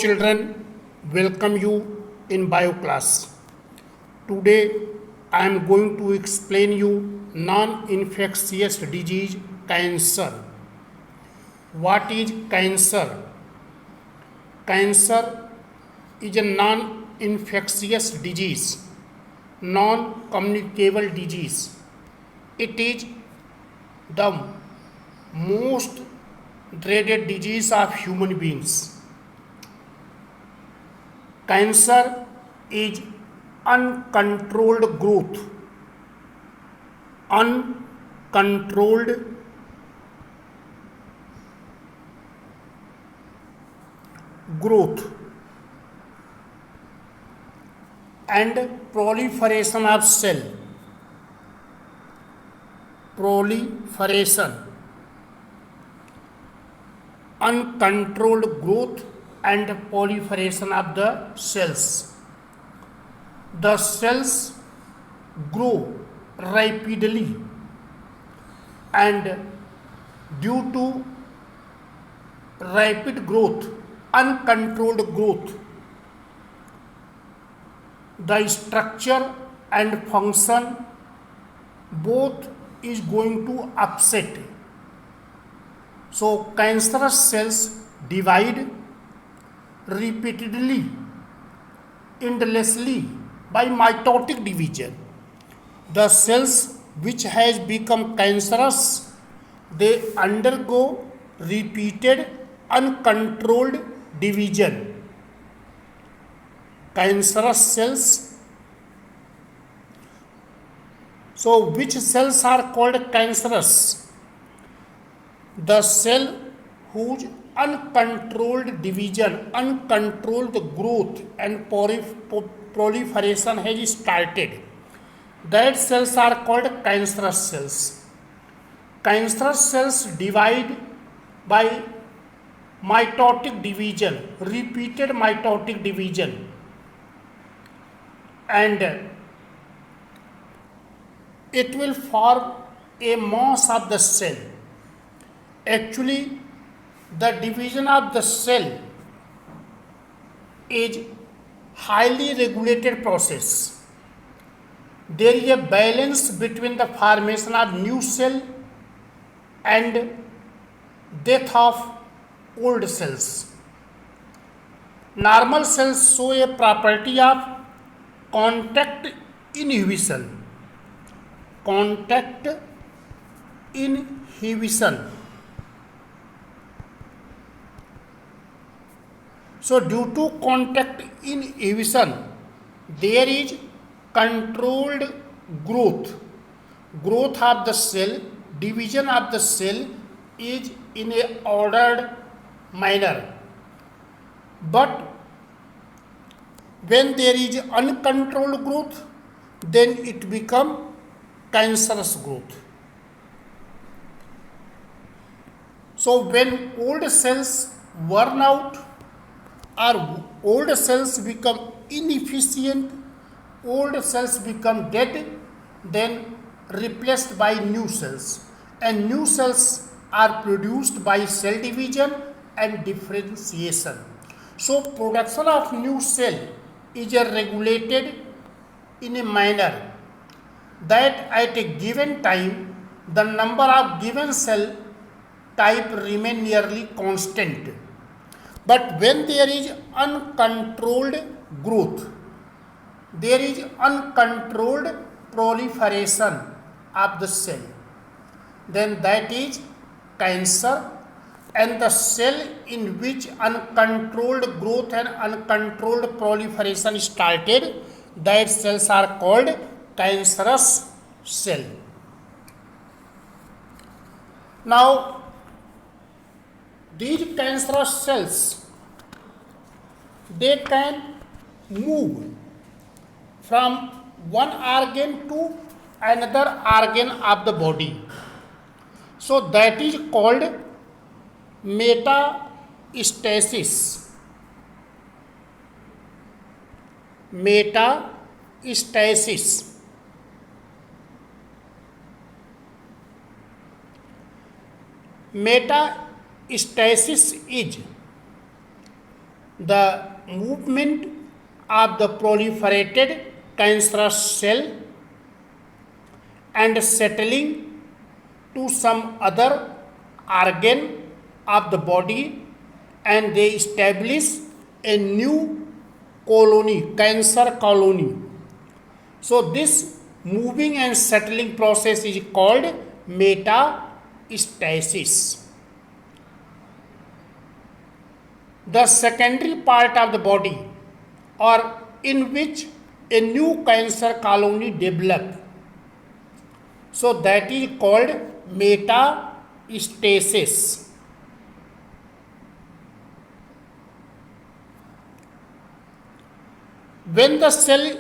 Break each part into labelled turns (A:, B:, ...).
A: children, welcome you in bio class. Today I am going to explain you non-infectious disease cancer. What is cancer? Cancer is a non-infectious disease, non-communicable disease. It is the most dreaded disease of human beings. Cancer is uncontrolled growth. Uncontrolled growth and proliferation of cell. Proliferation, uncontrolled growth and proliferation of the cells. The cells grow rapidly, and due to rapid growth, uncontrolled growth, the structure and function both is going to upset. So cancerous cells divide repeatedly, endlessly by mitotic division. The cells which has become cancerous, they undergo repeated uncontrolled division. Cancerous cells. So which cells are called cancerous? The cell whose uncontrolled division, uncontrolled growth and proliferation has started. That cells are called cancerous cells. Cancerous cells divide by mitotic division, repeated mitotic division, and it will form a mass of the cell. Actually, the division of the cell is highly regulated process. There is a balance between the formation of new cell and death of old cells. Normal cells show a property of contact inhibition. Contact inhibition. So due to contact inhibition, there is controlled growth. Growth of the cell, division of the cell is in a ordered manner. But when there is uncontrolled growth, then it becomes cancerous growth. So when old cells worn out or old cells become inefficient, old cells become dead, then replaced by new cells, and new cells are produced by cell division and differentiation. So production of new cell is regulated in a manner that at a given time the number of given cell type remain nearly constant. But when there is uncontrolled growth, there is uncontrolled proliferation of the cell, then that is cancer. And the cell in which uncontrolled growth and uncontrolled proliferation started, that cells are called cancerous cell. Now, these cancerous cells, they can move from one organ to another organ of the body. So that is called metastasis. Metastasis. Metastasis is the movement of the proliferated cancerous cell and settling to some other organ of the body, and they establish a new colony, cancer colony. So this moving and settling process is called metastasis. The secondary part of the body, or in which a new cancer colony develop, so that is called metastasis. When the cell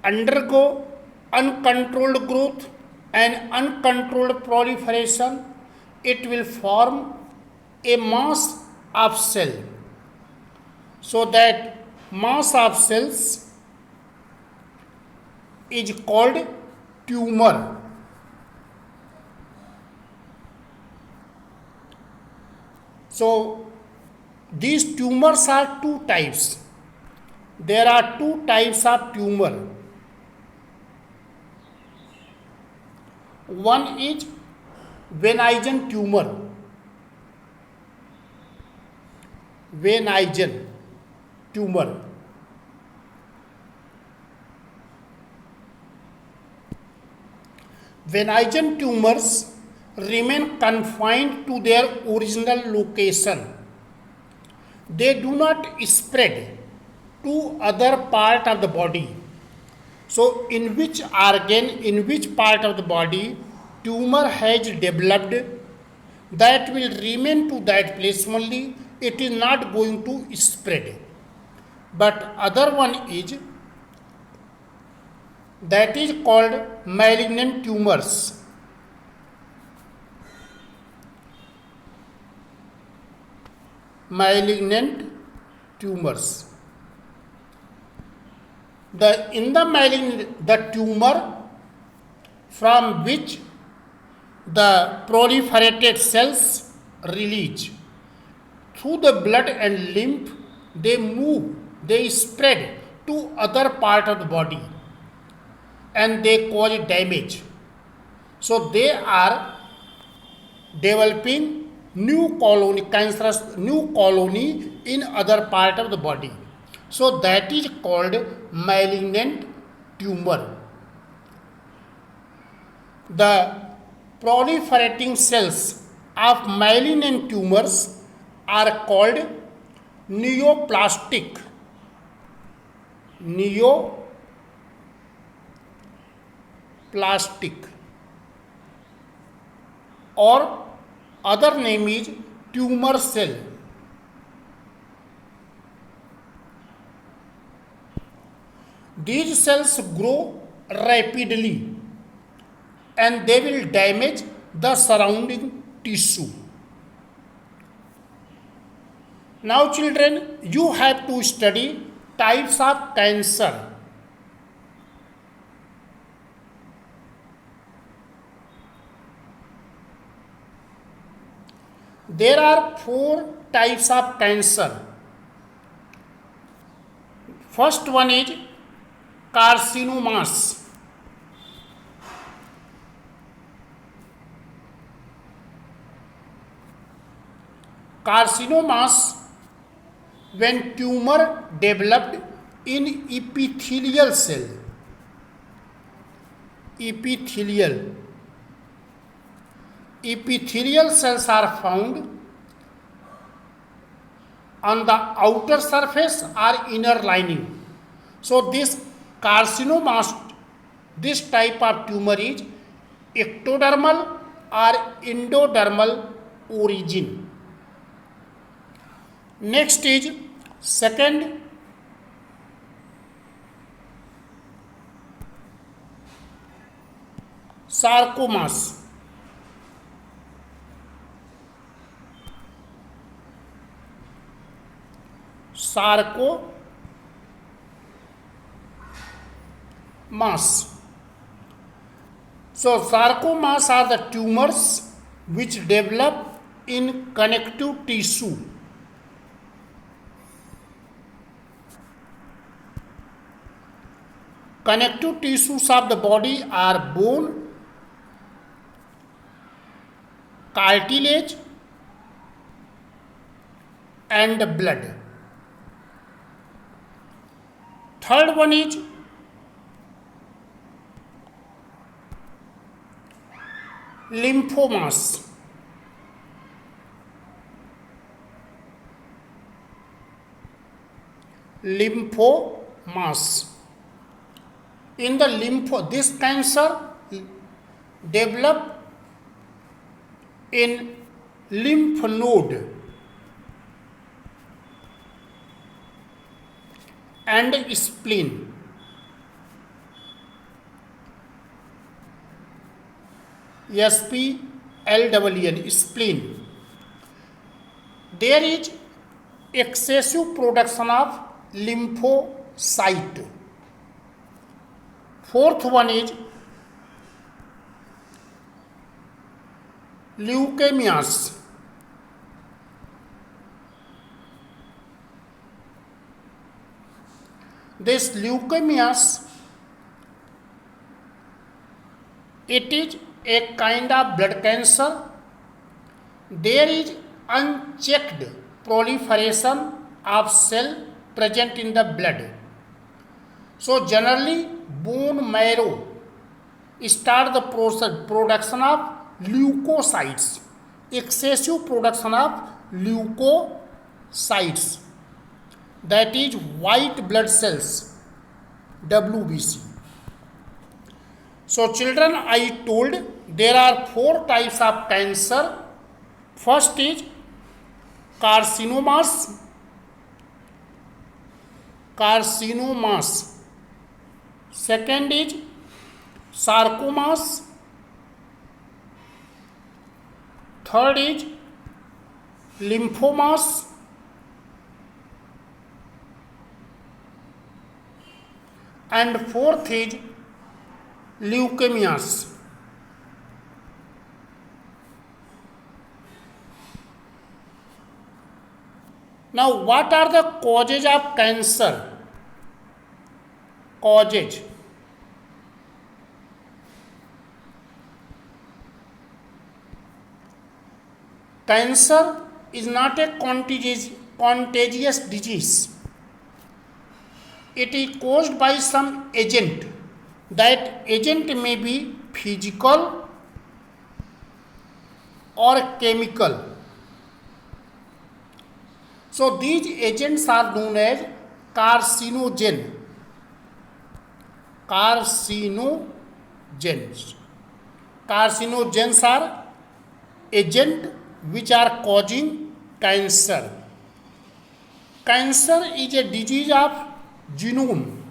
A: undergo uncontrolled growth and uncontrolled proliferation, it will form a mass of cell. So that mass of cells is called tumor. So these tumors are two types. There are two types of tumor. One is Venn tumor. Venn tumor. Venn tumors remain confined to their original location. They do not spread to other part of the body. So in which organ, in which part of the body tumor has developed, that will remain to that place only. It is not going to spread. But other one is, that is called malignant tumors. Malignant tumors. The tumor from which the proliferated cells release through the blood and lymph, they move, they spread to other part of the body and they cause damage. So they are developing new colony, cancerous new colony in other part of the body. So that is called malignant tumor. The proliferating cells of malignant tumors are called neoplastic. Neoplastic, or other name is tumor cell. These cells grow rapidly and they will damage the surrounding tissue. Now children, you have to study types of cancer. There are 4 types of cancer. First one is carcinomas. Carcinomas, when tumor developed in epithelial cell. Epithelial cells are found on the outer surface or inner lining. So this carcinomas, this type of tumor is ectodermal or endodermal origin. Next is second sarcomas. So sarcomas are the tumors which develop in connective tissue. Connective tissues of the body are bone, cartilage, and blood. Third one is lymphomas. Lymphomas. In the this cancer develop in lymph node and spleen. SPLEEN, spleen. There is excessive production of lymphocyte. Fourth one is leukemias. This leukemias, it is a kind of blood cancer. There is unchecked proliferation of cell present in the blood. So generally bone marrow start the production of leukocytes, excessive production of leukocytes, that is white blood cells, WBC. So children, I told there are 4 types of cancer. First is carcinomas. Second is sarcomas. Third is lymphomas. And fourth is leukemias. Now, what are the causes of cancer? Causes. Cancer is not a contagious disease. It is caused by some agent. That agent may be physical or chemical. So these agents are known as carcinogens. Carcinogens are agents which are causing cancer. Cancer is a disease of genome.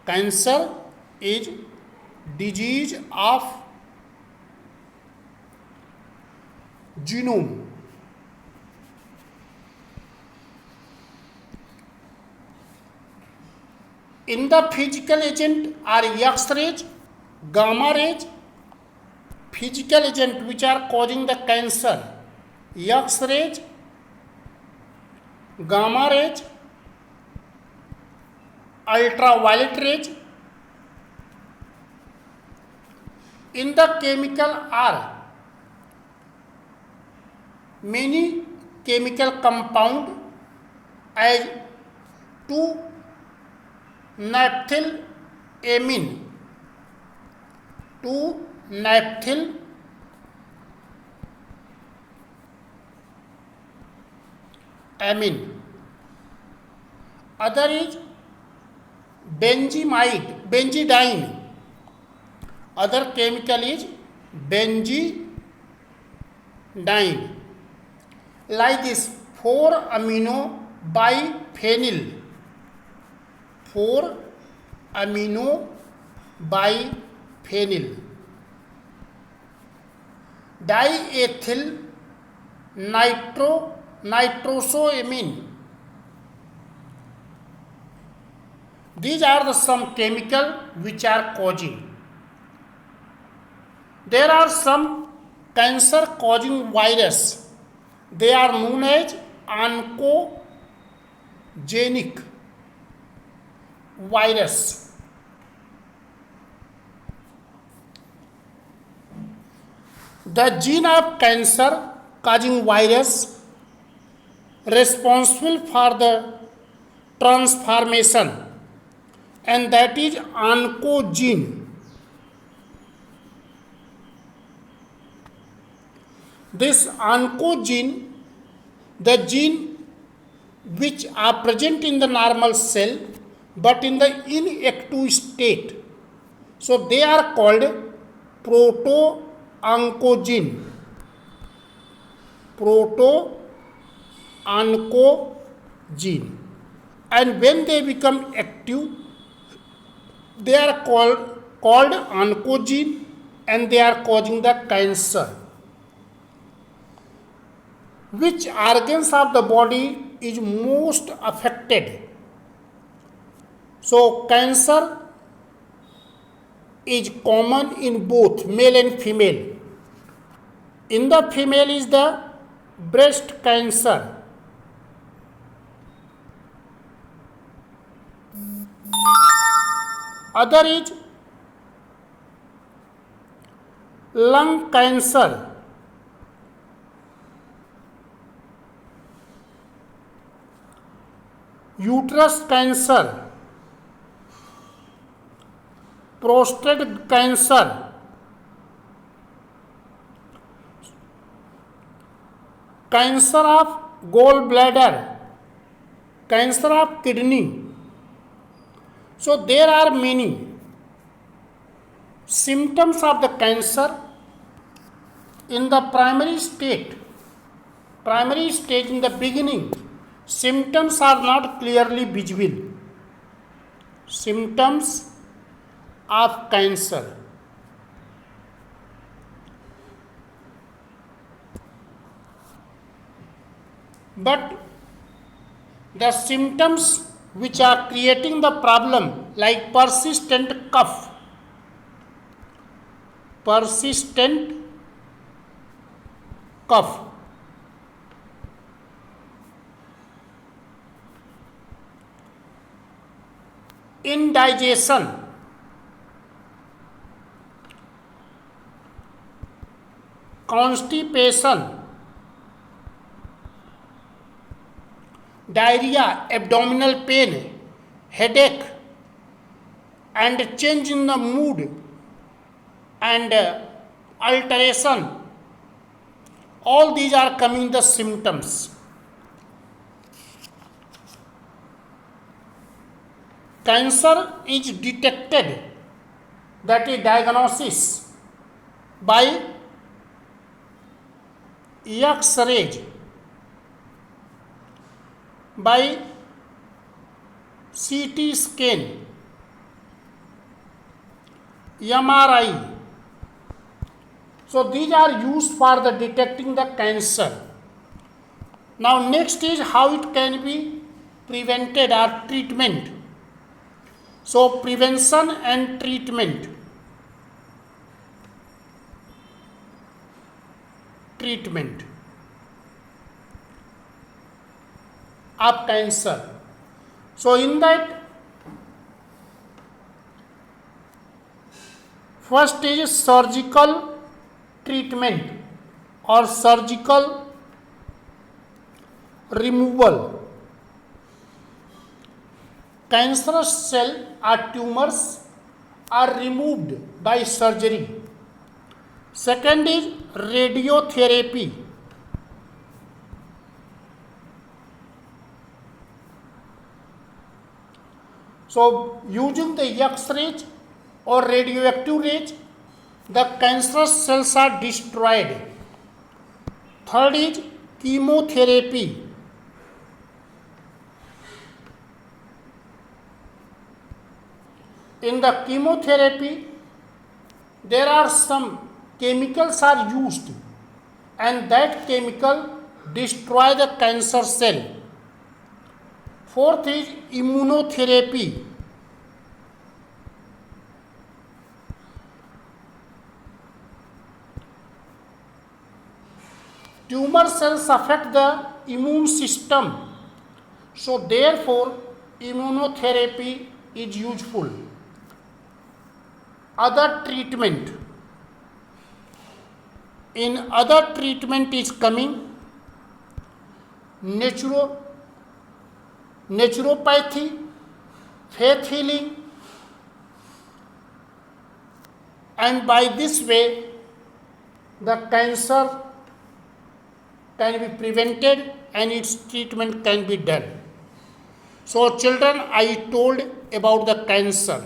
A: Cancer is disease of genome. In the physical agent are X-rays, gamma rays. Physical agent which are causing the cancer: X-rays, gamma rays, ultraviolet rays. In the chemical are many chemical compound as 2-naphthylamine, 2-naphthylamine. Other is benzidine. Other chemical is benzidine. Like this 4-amino biphenyl. 4-amino biphenyl. Diethyl nitrosamine. These are the some chemical which are causing. There are some cancer causing virus. They are known as oncogenic virus. The gene of cancer causing virus responsible for the transformation, and that is oncogene. This oncogene, the gene which are present in the normal cell but in the inactive state, so they are called proto-oncogene. Proto-oncogene. And when they become active, they are called oncogene, and they are causing the cancer. Which organs of the body is most affected? So cancer is common in both male and female. In the female is the breast cancer. Other is lung cancer. Uterus cancer, prostate cancer, cancer of gallbladder, cancer of kidney. So there are many symptoms of the cancer. In the primary stage in the beginning, symptoms are not clearly visible. Symptoms of cancer. But the symptoms which are creating the problem, like persistent cough, indigestion, constipation, diarrhea, abdominal pain, headache, and change in the mood, and alteration, all these are coming the symptoms. Cancer is detected, that is diagnosis, by X-rays, by CT scan, MRI. So these are used for the detecting the cancer. Now next is how it can be prevented or treatment. So prevention and treatment. Of cancer. So in that, first is surgical treatment or surgical removal. Cancerous cell or tumors are removed by surgery. Second is radiotherapy. So using the X-rays or radioactive rays, the cancerous cells are destroyed. Third is chemotherapy. In the chemotherapy, there are some chemicals are used, and that chemical destroy the cancer cell. Fourth is immunotherapy. Tumor cells affect the immune system, so therefore immunotherapy is useful. Other treatment. In other treatment is coming naturopathy, faith healing, and by this way the cancer can be prevented and its treatment can be done. So children, I told about the cancer.